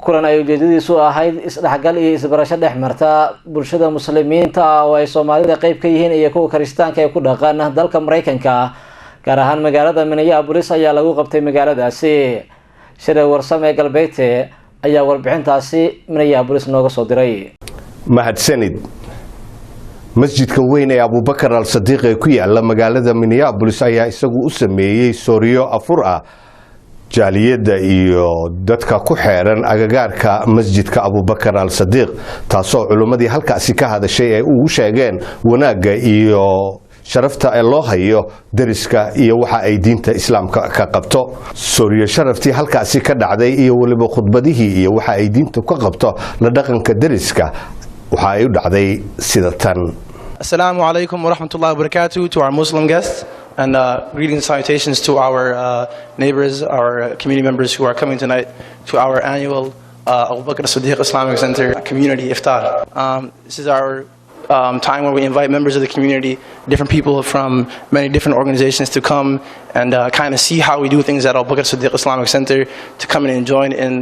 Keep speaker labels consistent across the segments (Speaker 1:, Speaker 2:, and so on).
Speaker 1: kulan ay ujeedadiisu ahayd isdhexgal iyo isbarasho dhex marta bulshada muslimiinta oo ay Soomaalida qayb ka yihiin iyo kuwa Kiristaanka ee ku dhaqan dalka Mareykanka gaar ahaan magaalada Minneapolis ayaa lagu qabtay magaaladaasi. Shirka warsame galbeedka ayaa warbixintaasi Minneapolis nooga soo diray.
Speaker 2: mahadsanid. masjidka weyn ee Abubakar al-Sadiq ee ku yaala magaalada Minneapolis ayaa isagu u sameeyay Sooryo Afur jaaliyada iyo dadka ku xeeran agagaarka masjidka Abubakar al-Sadiq taasoo culimadii halkaasi ka hadashay ay ugu sheegeen wanaaga iyo sharafta ee loo hayo dariska iyo waxa ay diinta islaamka ka qabto. Sooryo sharaftii halkaasi ka dhacday iyo waliba khudbadihii iyo waxa ay diinta ka qabto la dhaqanka dariska waxa ay u dhacday sida tan.
Speaker 3: Assalamu alaikum wa rahmatullahi wa barakatuh to our Muslim guests. And greetings and salutations to our neighbors, our community members who are coming tonight to our annual Abu Bakr Siddiq Islamic Center community iftar. This is our time where we invite members of the community, different people from many different organizations to come and kind of see how we do things at Abu Bakr Siddiq Islamic Center, to come in and join in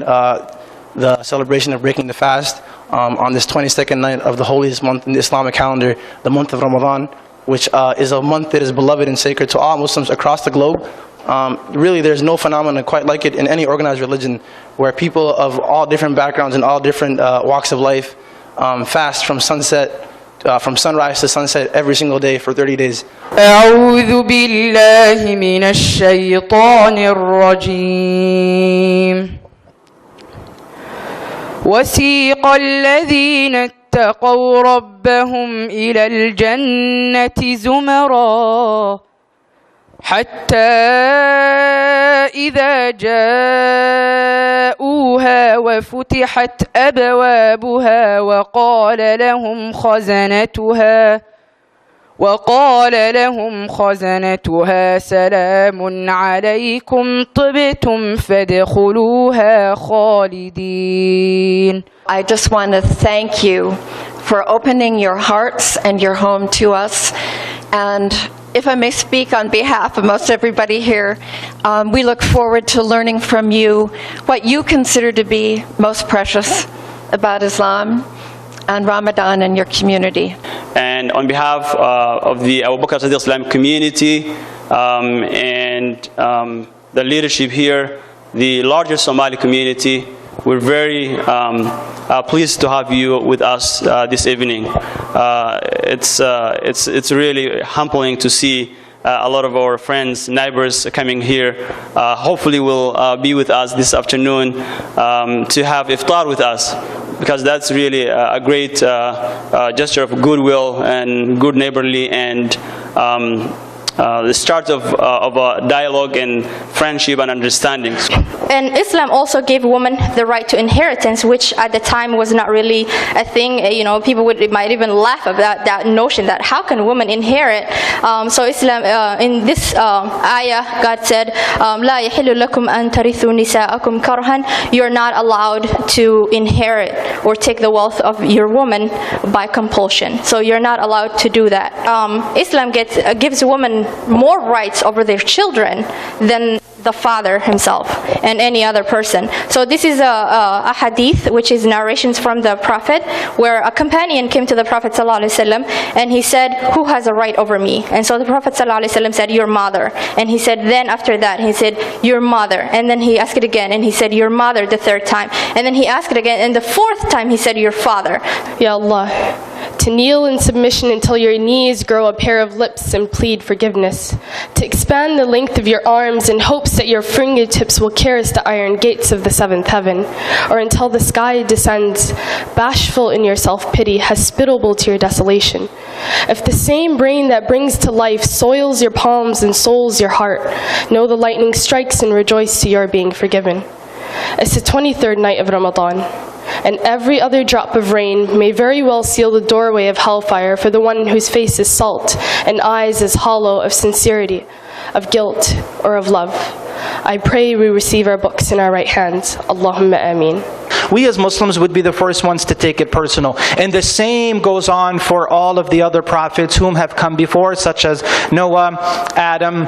Speaker 3: the celebration of breaking the fast on this 22nd night of the holiest month in the Islamic calendar, the month of Ramadan, which is a month that is beloved and sacred to all Muslims across the globe. Really, there's no phenomenon quite like it in any organized religion, where people of all different backgrounds and all different walks of life fast from sunrise to sunset every single day for 30 days.
Speaker 4: أعوذ بالله من الشيطان الرجيم. وسيق الذين اتقوا ربهم إلى الجنة زمرا حتى إذا جاءوها وفتحت أبوابها وقال لهم خزنتها سلام عليكم طبتم فادخلوها خالدين.
Speaker 5: I just want to thank you for opening your hearts and your home to us. And if I may speak on behalf of most everybody here, we look forward to learning from you what you consider to be most precious about Islam and Ramadan and your community.
Speaker 6: And on behalf of the Abu Bakr Siddiq Islamic community and the leadership here, the larger Somali community, we're very pleased to have you with us this evening. It's really humbling to see a lot of our friends, neighbors coming here. Hopefully will be with us this afternoon to have iftar with us, because that's really a great gesture of goodwill and good neighborly and the start of a dialogue and friendship and understanding.
Speaker 7: And Islam also gave women the right to inheritance, which at the time was not really a thing. You know, people might even laugh about that notion that how can women inherit? So Islam, in this ayah, God said, "La yahillu lakum an tarithu nisa'akum karhan." You're not allowed to inherit or take the wealth of your woman by compulsion. So you're not allowed to do that. Islam gives women more rights over their children than the father himself and any other person. So this is a hadith, which is narrations from the Prophet, where a companion came to the Prophet ﷺ and he said, "Who has a right over me?" And so the Prophet ﷺ said, "Your mother." And he said, then after that, he said, "Your mother." And then he asked it again, and he said, "Your mother," the third time. And then he asked it again, and the fourth time he said, "Your father."
Speaker 8: Ya Allah, to kneel in submission until your knees grow a pair of lips and plead forgiveness, to expand the length of your arms in hopes that your fingertips will caress the iron gates of the seventh heaven, or until the sky descends, bashful in your self-pity, hospitable to your desolation. If the same brain that brings to life soils your palms and souls your heart, know the lightning strikes and rejoice to your being forgiven. It's the 23rd night of Ramadan, and every other drop of rain may very well seal the doorway of hellfire for the one whose face is salt and eyes as hollow of sincerity, of guilt, or of love. I pray we receive our books in our right hands. Allahumma ameen.
Speaker 9: We as Muslims would be the first ones to take it personal. And the same goes on for all of the other prophets whom have come before, such as Noah, Adam,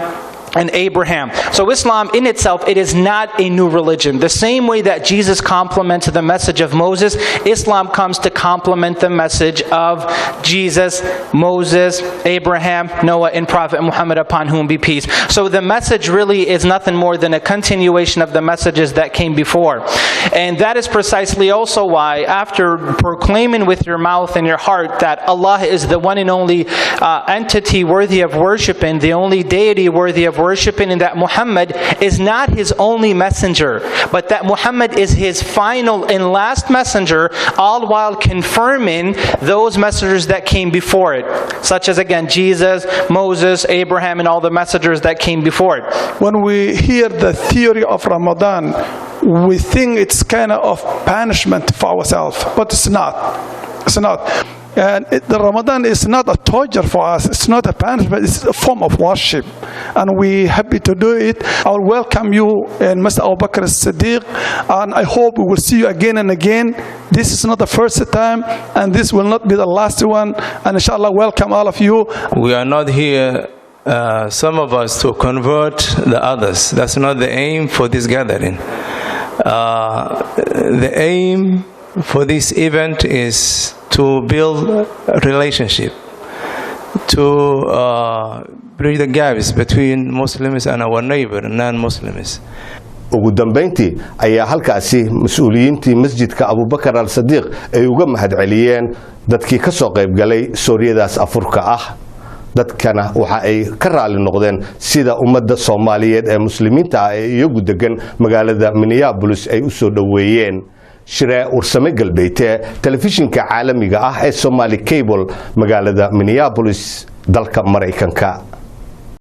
Speaker 9: and Abraham. So Islam in itself, it is not a new religion. The same way that Jesus complemented the message of Moses, Islam comes to complement the message of Jesus, Moses, Abraham, Noah, and Prophet Muhammad, upon whom be peace. So the message really is nothing more than a continuation of the messages that came before. And that is precisely also why, after proclaiming with your mouth and your heart that Allah is the one and only entity worthy of worshiping, the only deity worthy of worshiping, and that Muhammad is not his only messenger, but that Muhammad is his final and last messenger, all while confirming those messengers that came before it, such as, again, Jesus, Moses, Abraham, and all the messengers that came before it.
Speaker 10: When we hear the theory of Ramadan, we think it's kind of punishment for ourselves, but it's not. It's not. And the Ramadan is not a torture for us. It's not a punishment. It's a form of worship. And we're happy to do it. I'll welcome you and Mr. Abu Bakr as-Siddiq. And I hope we will see you again and again. This is not the first time, and this will not be the last one. And inshallah, welcome all of you.
Speaker 11: We are not here, some of us, to convert the others. That's not the aim for this gathering. The aim for this event is to build a relationship, to bridge the gaps between Muslims and our neighbor, non-Muslims.
Speaker 2: ugu dambeyntii ayaa halkaasi mas'uuliyiintii masjidka Abu Bakr al-Siddiq ay uga mahadceliyeen dadkii ka soo qayb galay Sooriyadaas afurka ah. dadkana waxa ay ka raali noqdeen sida ummadda Soomaaliyeed ee muslimiinta ah ee iyagu degan magaalada Minneapolis ay u soo dhaweeyeen. shiree ursame galbeete telefishinka caalamiga ah ee Somali Cable magaalada Minneapolis dalka Mareykanka.